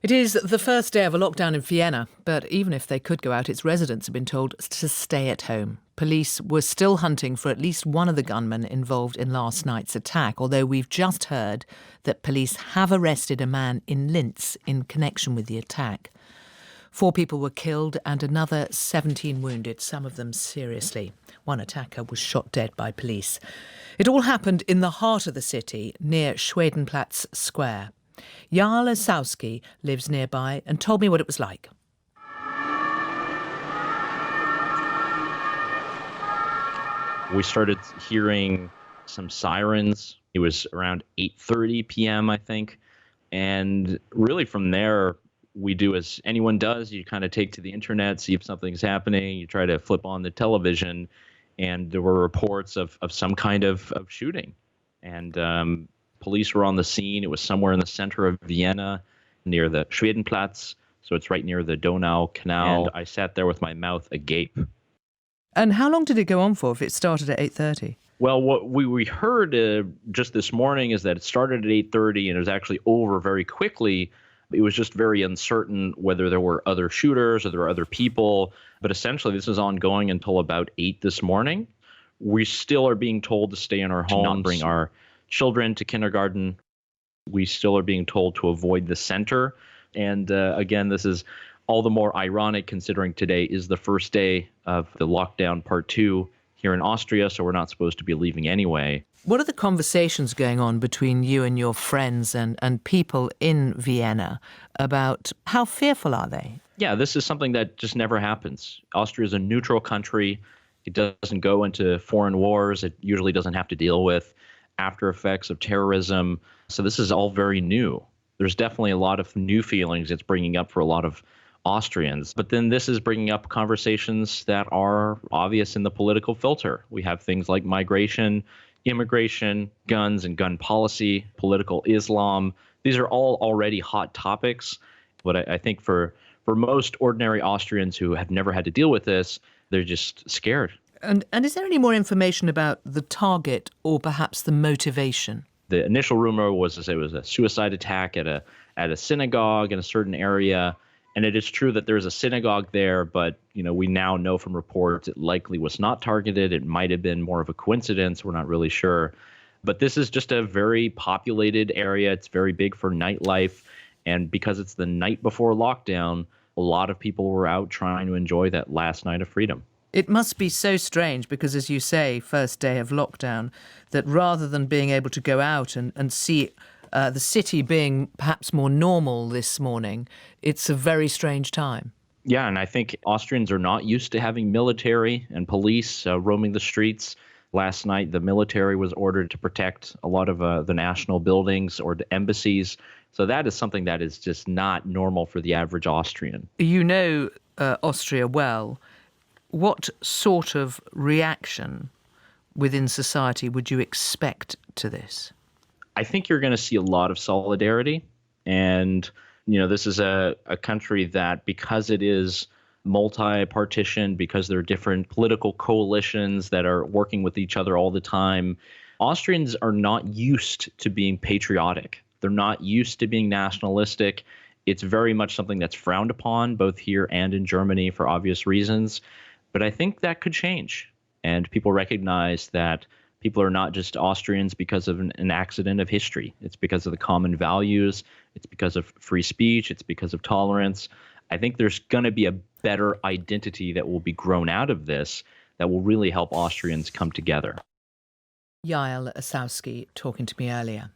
It is the first day of a lockdown in Vienna, but even if they could go out, its residents have been told to stay at home. Police were still hunting for at least one of the gunmen involved in last night's attack, although we've just heard that police have arrested a man in Linz in connection with the attack. 4 people were killed and another 17 wounded, some of them seriously. One attacker was shot dead by police. It all happened in the heart of the city, near Schwedenplatz Square. Yaël Ossowski lives nearby and told me what it was like. We started hearing some sirens. It was around 8:30 p.m., I think. And really from there, we do as anyone does. You kind of take to the internet, see if something's happening. You try to flip on the television. And there were reports of some kind of shooting. And police were on the scene. It was somewhere in the center of Vienna, near the Schwedenplatz. So it's right near the Donau Canal. And I sat there with my mouth agape. And how long did it go on for if it started at 8:30? Well, what we heard just this morning is that it started at 8:30 and it was actually over very quickly. It was just very uncertain whether there were other shooters or there were other people. But essentially, this is ongoing until about 8 this morning. We still are being told to stay in our homes, not bring our children to kindergarten. We still are being told to avoid the center. And again, this is all the more ironic considering today is the first day of the lockdown part 2 here in Austria, so we're not supposed to be leaving anyway. What are the conversations going on between you and your friends and people in Vienna about how fearful are they? Yeah, this is something that just never happens. Austria is a neutral country. It doesn't go into foreign wars. It usually doesn't have to deal with after effects of terrorism. So this is all very new. There's definitely a lot of new feelings it's bringing up for a lot of Austrians. But then this is bringing up conversations that are obvious in the political filter. We have things like migration, immigration, guns and gun policy, political Islam. These are all already hot topics. But I think for most ordinary Austrians who have never had to deal with this, they're just scared. And is there any more information about the target or perhaps the motivation? The initial rumor was that it was a suicide attack at a synagogue in a certain area. And it is true that there's a synagogue there, but we now know from reports it likely was not targeted. It might have been more of a coincidence. We're not really sure. But this is just a very populated area. It's very big for nightlife. And because it's the night before lockdown, a lot of people were out trying to enjoy that last night of freedom. It must be so strange because, as you say, first day of lockdown, that rather than being able to go out and see the city being perhaps more normal this morning, it's a very strange time. Yeah, and I think Austrians are not used to having military and police roaming the streets. Last night, the military was ordered to protect a lot of the national buildings or the embassies. So that is something that is just not normal for the average Austrian. You know Austria well. What sort of reaction within society would you expect to this? I think you're going to see a lot of solidarity. And, this is a country that, because it is multi-partition, because there are different political coalitions that are working with each other all the time, Austrians are not used to being patriotic. They're not used to being nationalistic. It's very much something that's frowned upon, both here and in Germany, for obvious reasons. But I think that could change. And people recognize that people are not just Austrians because of an accident of history. It's because of the common values. It's because of free speech. It's because of tolerance. I think there's going to be a better identity that will be grown out of this that will really help Austrians come together. Yaël Ossowski talking to me earlier.